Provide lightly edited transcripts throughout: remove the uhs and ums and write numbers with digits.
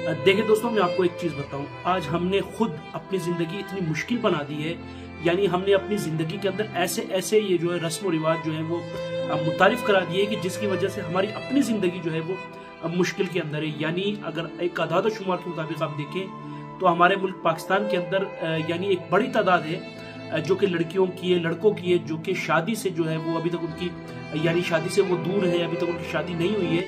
देखिए दोस्तों, मैं आपको एक चीज बताऊं, आज हमने खुद अपनी जिंदगी इतनी मुश्किल बना दी है। यानी हमने अपनी जिंदगी के अंदर ऐसे ऐसे ये जो है रस्म रिवाज जो है वो मुतारिफ करा दिए कि जिसकी वजह से हमारी अपनी जिंदगी जो है वो मुश्किल के अंदर है। यानी अगर एक आदाद शुमार के मुताबिक आप देखें तो हमारे मुल्क पाकिस्तान के अंदर यानी एक बड़ी तादाद है जो कि लड़कियों की है, लड़कों की है, जो कि शादी से जो है वो अभी तक उनकी यानी शादी से वो दूर है, अभी तक उनकी शादी नहीं हुई है।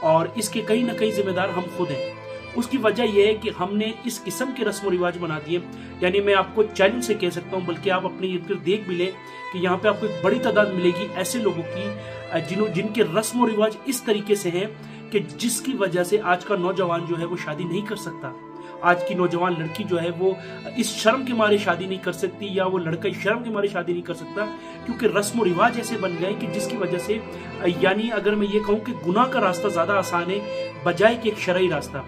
और इसके कहीं ना कहीं जिम्मेदार हम खुद हैं। उसकी वजह यह है कि हमने इस किस्म के रस्म रिवाज बना दिए। यानी मैं आपको चैलेंज से कह सकता हूं, बल्कि आप अपने इर्द गिर्द देख भी ले कि यहाँ पे आपको एक बड़ी तादाद मिलेगी ऐसे लोगों की जिनके रस्म रिवाज इस तरीके से हैं कि जिसकी वजह से आज का नौजवान जो है वो शादी नहीं कर सकता। आज की नौजवान लड़की जो है वो इस शर्म के मारे शादी नहीं कर सकती, या वो लड़का इस शर्म के मारे शादी नहीं कर सकता, क्योंकि रस्म रिवाज ऐसे बन गए कि जिसकी वजह से यानी अगर मैं ये कहूँ कि गुनाह का रास्ता ज्यादा आसान है बजाय कि एक शरई रास्ता।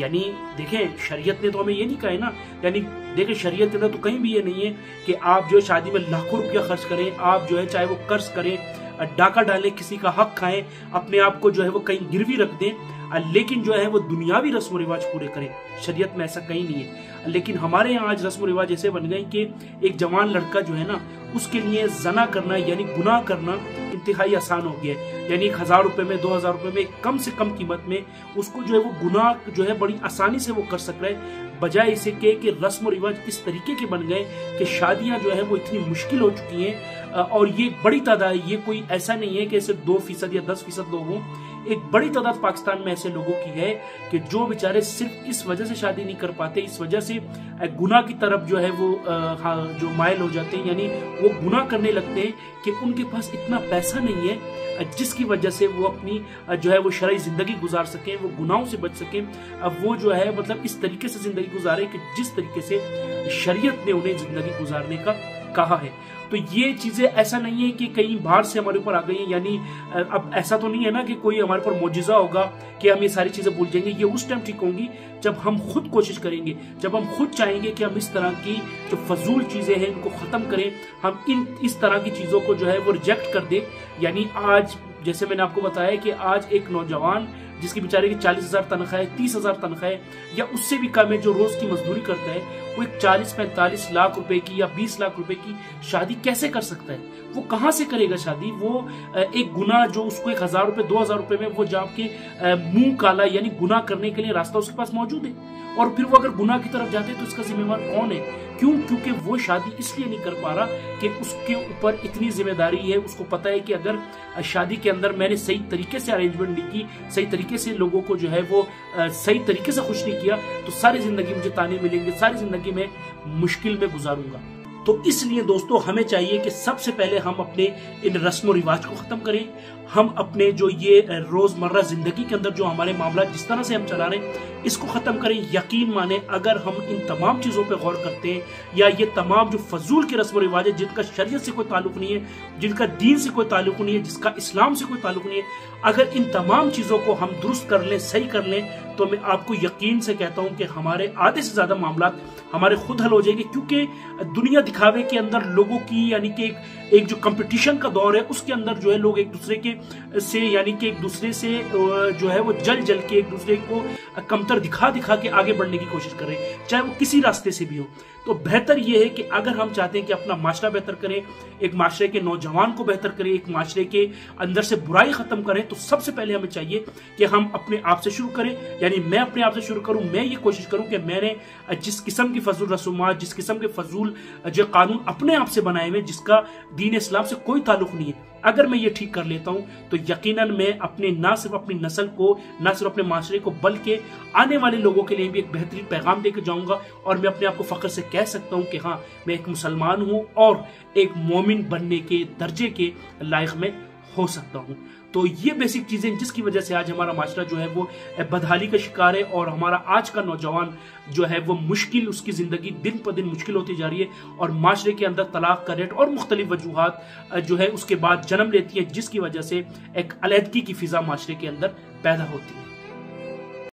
यानी देखें, शरीयत ने तो हमें ये नहीं कहा है ना, यानी देखें शरीयत के अंदर तो कहीं भी ये नहीं है कि आप जो है शादी में लाखों रुपया खर्च करें, आप जो है चाहे वो कर्ज करें, डाका डालें, किसी का हक खाएं, अपने आप को जो है वो कहीं गिरवी रख दें, लेकिन जो है वो दुनियावी रस्म रिवाज पूरे करें। शरीयत में ऐसा कहीं नहीं है। लेकिन हमारे यहाँ आज रस्म रिवाज ऐसे बन गए कि एक जवान लड़का जो है ना, उसके लिए जना करना यानी गुनाह करना इंतहाई आसान हो गया है। यानी 1000 रुपए में, 2000 रुपए में, कम से कम कीमत में उसको जो है वो गुनाह जो है बड़ी आसानी से वो कर सक रहा है, बजाय इसे कि रस्म रिवाज इस तरीके के बन गए कि शादियां जो है वो इतनी मुश्किल हो चुकी हैं। और ये बड़ी तादाद, ये कोई ऐसा नहीं है कि सिर्फ 2% या 10% लोग हों। एक बड़ी तादाद पाकिस्तान में ऐसे लोगों की है कि जो बेचारे सिर्फ इस वजह से शादी नहीं कर पाते, इस वजह से गुनाह की तरफ जो है वो जो मायल हो जाते हैं, यानी वो गुनाह करने लगते हैं कि उनके पास इतना पैसा नहीं है जिसकी वजह से वो अपनी जो है वो शरई जिंदगी गुजार सकें, वो गुनाहों से बच सकें। अब वो जो है मतलब इस तरीके से जिंदगी गुजारे कि जिस तरीके से शरीयत ने उन्हें जिंदगी गुजारने का कहा है। तो ये चीजें ऐसा नहीं है कि कहीं बाहर से हमारे ऊपर आ गई है। यानी अब ऐसा तो नहीं है ना कि कोई हमारे ऊपर मौजिजा होगा कि हम ये सारी चीजें भूल जाएंगे। ये उस टाइम ठीक होंगी जब हम खुद कोशिश करेंगे, जब हम खुद चाहेंगे कि हम इस तरह की जो फजूल चीजें हैं इनको खत्म करें, हम इस तरह की चीजों को जो है वो रिजेक्ट कर दें। यानी आज जैसे मैंने आपको बताया कि आज एक नौजवान जिसकी बेचारे की 40,000 तनख्वाह है, 30,000 तनख्वाह है, या उससे भी कम है, जो रोज की मजदूरी करता है, वो एक 40-45 लाख रुपए की या 20 लाख रुपए की शादी कैसे कर सकता है? वो कहां से करेगा शादी? वो एक गुनाह जो उसको 1,000 रुपए 2,000 रुपए में वो जाप के मुंह काला यानी गुनाह करने के लिए रास्ता उसके पास मौजूद है, और फिर वो अगर गुनाह की तरफ जाते हैं तो इसका जिम्मेवार कौन है? क्यों? क्योंकि वो शादी इसलिए नहीं कर पा रहा कि उसके ऊपर इतनी जिम्मेदारी है। उसको पता है कि अगर शादी के अंदर मैंने सही तरीके से अरेंजमेंट नहीं की, सही तरीके से लोगों को जो है वो सही तरीके से खुश नहीं किया, तो सारी जिंदगी मुझे ताने मिलेंगे, सारी जिंदगी में मुश्किल में गुजारूंगा। तो इसलिए दोस्तों हमें चाहिए कि सबसे पहले हम अपने इन रस्म रिवाज को खत्म करें। हम अपने जो ये रोजमर्रा जिंदगी के अंदर जो हमारे मामला जिस तरह से हम चला रहे हैं इसको खत्म करें। यकीन माने अगर हम इन तमाम चीजों पे गौर करते हैं, या ये तमाम जो फजूल के रस्म रिवाज है जिनका शरीयत से कोई ताल्लुक नहीं है, जिनका दीन से कोई ताल्लुक नहीं है, जिसका इस्लाम से कोई ताल्लुक नहीं है, अगर इन तमाम चीजों को हम दुरुस्त कर लें, सही कर लें, तो मैं आपको यकीन से कहता हूं कि हमारे आधे से ज्यादा मामला हमारे खुद हल हो जाएंगे। क्योंकि दुनिया दिखावे के अंदर लोगों की यानी कि एक जो कंपटीशन का दौर है उसके अंदर जो है लोग एक दूसरे के से यानी कि एक दूसरे से जो है वो जल के एक दूसरे को कमतर दिखा के आगे बढ़ने की कोशिश कर रहे हैं, चाहे वो किसी रास्ते से भी हो। तो बेहतर यह है कि अगर हम चाहते हैं कि अपना माशरा बेहतर करें, एक माशरे के नौजवान को बेहतर करें, एक माशरे के अंदर से बुराई खत्म करें, तो सबसे पहले हमें चाहिए कि हम अपने आप से शुरू करें। यानी मैं अपने आप से शुरू करूं, मैं ये कोशिश करूं कि मैंने जिस किस्म की फजूल रसूमात, जिस किस्म के फजूल जो कानून अपने आप से बनाए हुए जिसका दीन इस्लाम से कोई ताल्लुक नहीं है, अगर मैं ये ठीक कर लेता हूं तो यकीनन मैं अपने ना सिर्फ अपनी नस्ल को, ना सिर्फ अपने माशरे को, बल्कि आने वाले लोगों के लिए भी एक बेहतरीन पैगाम देकर जाऊंगा। और मैं अपने आप को फख्र से कह सकता हूं कि हाँ, मैं एक मुसलमान हूं और एक मोमिन बनने के दर्जे के लायक में हो सकता हूं। तो ये बेसिक चीजें जिसकी वजह से आज हमारा माशरा जो है वो बदहाली का शिकार है, और हमारा आज का नौजवान जो है वो मुश्किल, उसकी जिंदगी दिन पर दिन मुश्किल होती जा रही है, और माशरे के अंदर तलाक का रेट और मुख्तलिफ वजूहात जो है उसके बाद जन्म लेती है, जिसकी वजह से एक अलहदगी की फिजा माशरे के अंदर पैदा होती है।